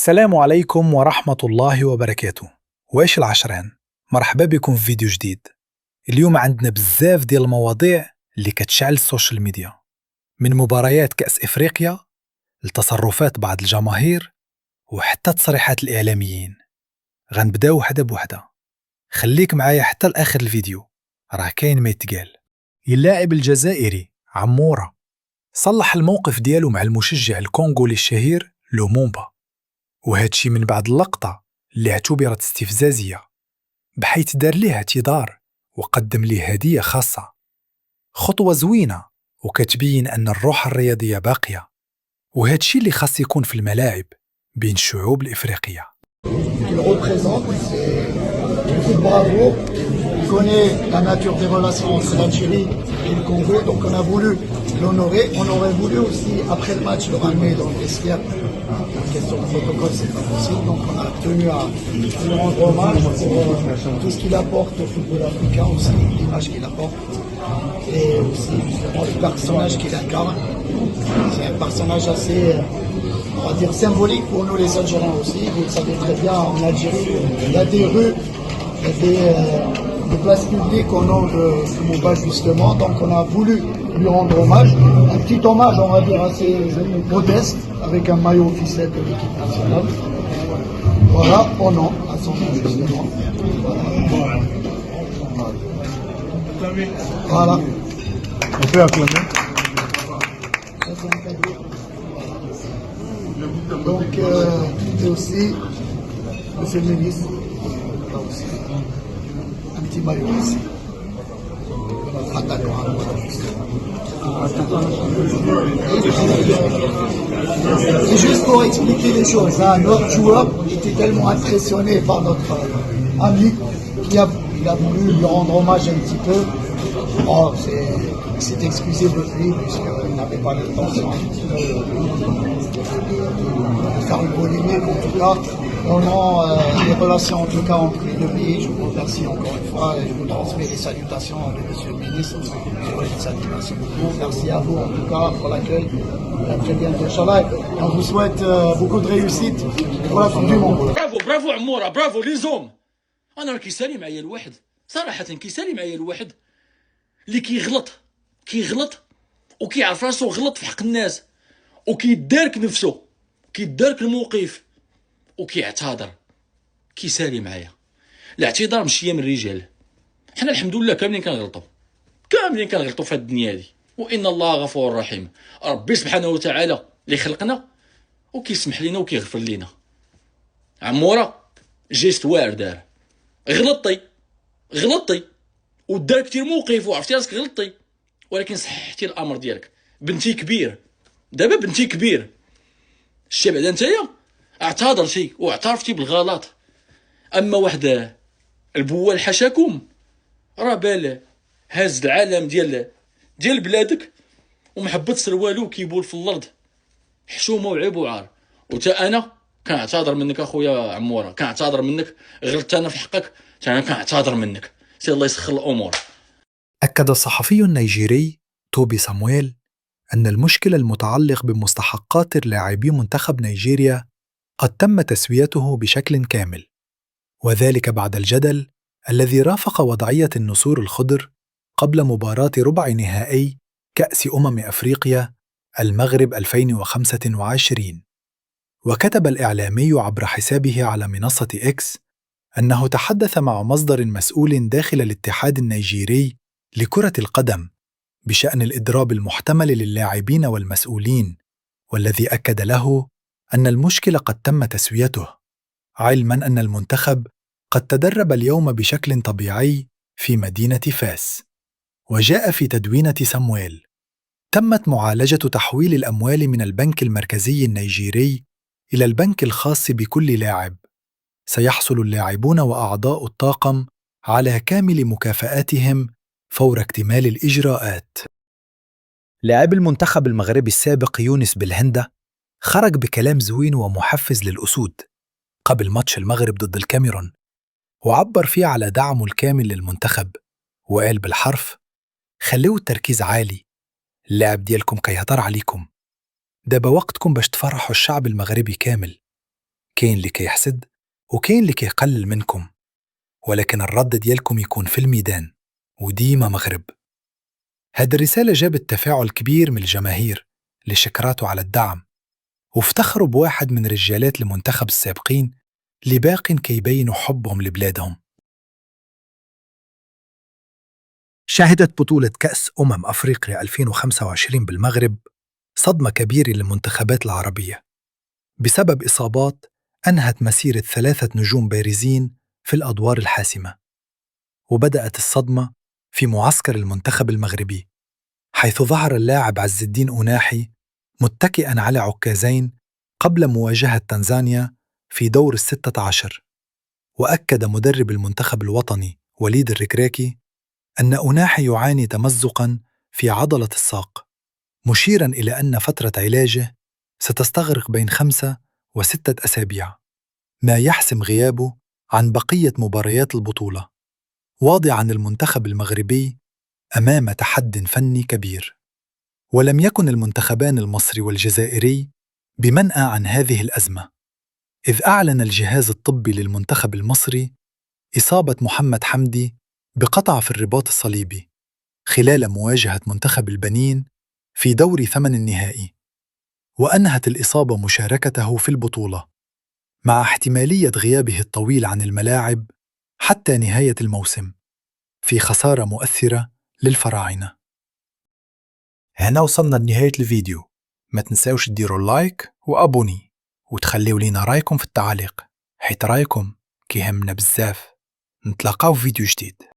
السلام عليكم ورحمة الله وبركاته. واش العشران؟ مرحبا بكم في فيديو جديد. اليوم عندنا بزاف ديال المواضيع اللي كتشعل السوشيال ميديا، من مباريات كأس إفريقيا لتصرفات بعض الجماهير وحتى تصريحات الإعلاميين. غنبداو وحدة بوحدة، خليك معايا حتى لآخر الفيديو، راه كاين ما يتقال. اللاعب الجزائري عمورة صلح الموقف ديالو مع المشجع الكونغولي الشهير لومومبا، وهادشي من بعد اللقطة اللي اعتبرت استفزازية، بحيث دار ليه اعتذار وقدم ليه هدية خاصة. خطوة زوينة وكتبين أن الروح الرياضية باقية، وهادشي اللي خاص يكون في الملاعب بين الشعوب الإفريقية. Il connaît la nature des relations entre l'Algérie et le Congo, donc on a voulu l'honorer. On aurait voulu aussi, après le match, le ramener dans le vestiaire. La question de protocole, c'est pas possible, donc on a tenu à lui rendre hommage pour tout ce qu'il apporte au football africain, aussi l'image qu'il apporte, et aussi le personnage qu'il incarne. C'est un personnage assez, on va dire, symbolique pour nous les Algériens aussi. Vous le savez très bien, en Algérie, il y a des rues, il y a des places publiques au nom de Moumba justement, donc on a voulu lui rendre hommage, un petit hommage on va dire assez modeste, avec un maillot officiel de l'équipe nationale, voilà, au nom, à son nom justement, voilà. On peut acclamer. Donc et aussi monsieur le ministre, là aussi un petit maillot ici. Et juste pour expliquer les choses, hein, notre joueur était tellement impressionné par notre ami qu'il a voulu lui rendre hommage un petit peu. Oh, il s'est excusé depuis puisqu'il n'avait pas l'intention de faire une polémique en tout cas. Au nom des relations en tout cas entre les deux pays, je vous remercie encore une fois et je vous transmets les salutations de monsieur le ministre. Merci beaucoup. Merci à vous en tout cas pour l'accueil. À très bientôt, Inch'Allah. On vous souhaite beaucoup de réussite pour la Coupe du Monde. برافو عمورة، برافو لي زوم. انا كيسالي معايا الواحد صراحة، كيسالي معايا الواحد اللي كيغلط وكيعرف راسو غلط في حق الناس، وكيدارك نفسه، كيدارك الموقف وكيعتذر. كيسالي معايا. الاعتذار ماشي من الرجال، حنا الحمد لله كاملين كنغلطوا في هاد الدنيا هادي، وان الله غفور رحيم. ربي سبحانه وتعالى اللي خلقنا وكيسمح لينا وكيغفر لينا. عمورة جيست واعر دار، غلطتي ودار كتير موقف وعرفتي راسك غلطتي، ولكن صححتي الامر ديالك. بنتي كبير دابا، بنتي كبير. شتي بعدا نتايا اعتذرتي واعترفتي بالغلط. اما واحد البوال حاشاكم راه بال هاز العالم ديال بلادك ومحبط سروالو كيبول في الارض، حشومه وعيب وعار. وتا انا كنعتذر منك اخويا عمورة، كنعتذر منك، غلطت انا في حقك، انا كنعتذر منك. سي الله يسخر الامور. أكد الصحفي النيجيري توبي سامويل أن المشكل المتعلق بمستحقات اللاعبي منتخب نيجيريا قد تم تسويته بشكل كامل، وذلك بعد الجدل الذي رافق وضعية النسور الخضر قبل مباراة ربع نهائي كأس أفريقيا المغرب 2025. وكتب الإعلامي عبر حسابه على منصة إكس أنه تحدث مع مصدر مسؤول داخل الاتحاد النيجيري لكرة القدم بشأن الإضراب المحتمل للاعبين والمسؤولين، والذي أكد له أن المشكل قد تم تسويته، علماً أن المنتخب قد تدرب اليوم بشكل طبيعي في مدينة فاس. وجاء في تدوينة سامويل: تمت معالجة تحويل الأموال من البنك المركزي النيجيري إلى البنك الخاص بكل لاعب. سيحصل اللاعبون وأعضاء الطاقم على كامل مكافآتهم فور اكتمال الإجراءات. لاعب المنتخب المغربي السابق يونس بالهندة خرج بكلام زوين ومحفز للأسود قبل ماتش المغرب ضد الكاميرون، وعبر فيه على دعمه الكامل للمنتخب، وقال بالحرف: خليوا التركيز عالي، اللاعب ديالكم كيهضر عليكم، دابا وقتكم باش تفرحوا الشعب المغربي كامل. كاين اللي كيحسد وكاين اللي كيقلل منكم، ولكن الرد ديالكم يكون في الميدان وديما مغرب. هاد الرسالة جابت تفاعل كبير من الجماهير اللي شكراتوا على الدعم، وافتخروا بواحد من رجالات المنتخب السابقين اللي باقين كيبينوا حبهم لبلادهم. شهدت بطولة كأس أفريقيا 2025 بالمغرب صدمة كبيرة للمنتخبات العربية بسبب إصابات أنهت مسيرة 3 نجوم بارزين في الأدوار الحاسمة. وبدأت الصدمة في معسكر المنتخب المغربي، حيث ظهر اللاعب عز الدين أناحي متكئاً على عكازين قبل مواجهة تنزانيا في دور 16. وأكد مدرب المنتخب الوطني وليد الركراكي أن أناحي يعاني تمزقاً في عضلة الساق، مشيراً إلى أن فترة علاجه ستستغرق بين 5 و6 أسابيع، ما يحسم غيابه عن بقية مباريات البطولة، واضعاً المنتخب المغربي أمام تحد فني كبير. ولم يكن المنتخبان المصري والجزائري بمنأى عن هذه الأزمة، إذ أعلن الجهاز الطبي للمنتخب المصري إصابة محمد حمدي بقطع في الرباط الصليبي خلال مواجهة منتخب البنين في دور 8 النهائي، وأنهت الإصابة مشاركته في البطولة، مع احتمالية غيابه الطويل عن الملاعب حتى نهاية الموسم، في خسارة مؤثرة للفراعنة. هنا وصلنا لنهاية الفيديو، ما تنساوش تديروا لايك وأبوني وتخليوا لينا رايكم في التعليق، حيث رايكم كيهمنا بزاف. نتلاقاو في فيديو جديد.